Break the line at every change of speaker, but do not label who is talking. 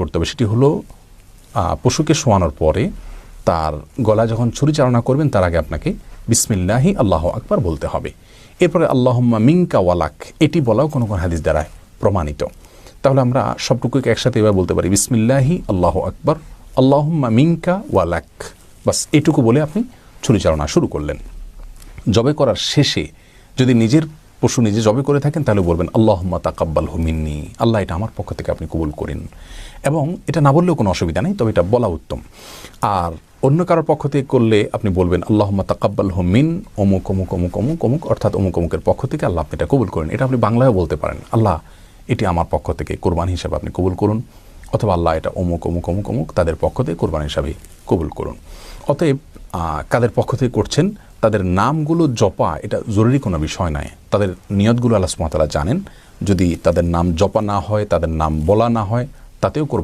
করতে হবে সেটি হলো পশুকে শোয়ানোর পরে তার গলা যখন ছুরি চালনা করবেন তার আগে আপনাকে বিসমিল্লাহি আল্লাহু আকবার বলতে হবে। এরপরে আল্লাহুম্মা মিনকা ওয়ালাক এটি বলাও কোনো কোনো হাদিস দ্বারা প্রমাণিত। তাহলে আমরা সবটুকুকে একসাথে এবার বলতে পারি বিসমিল্লাহি আল্লাহু আকবার আল্লাহুম্মা মিনকা ওয়ালাক, বাস এটুকু বলে আপনি ছুরি চালনা শুরু করলেন। জবে করার শেষে যদি নিজের পশু নিজে জবে করে থাকেন তাহলে বলবেন আল্লাহুম্মা তাকাব্বালহু মিন্নি, আল্লাহ এটা আমার পক্ষ থেকে আপনি কবুল করেন। এবং এটা না বললেও কোনো অসুবিধা নেই, তবে এটা বলা উত্তম। আর অন্য কারোর পক্ষ থেকে করলে আপনি বলবেন আল্লাহুম্মা তাকাব্বালহু মিন অমুক অমুক অমুক অমুক অমুক, অর্থাৎ অমুক অমুকের পক্ষ থেকে আল্লাহ আপনি এটা কবুল করেন। এটা আপনি বাংলায়ও বলতে পারেন, আল্লাহ এটি আমার পক্ষ থেকে কোরবানি হিসাবে আপনি কবুল করুন, অথবা আল্লাহ এটা অমুক অমুক অমুক অমুক তাদের পক্ষ থেকে কোরবানি হিসাবে কবুল করুন। অতএব কাদের পক্ষ থেকে করছেন তাদের নামগুলো জপা এটা জরুরি কোনো বিষয় নয়। তাদের নিয়তগুলো আল্লাহ সুবহানাহু ওয়া তাআলা জানেন। যদি তাদের নাম জপা না হয়, তাদের নাম বলা না হয়, তাতেও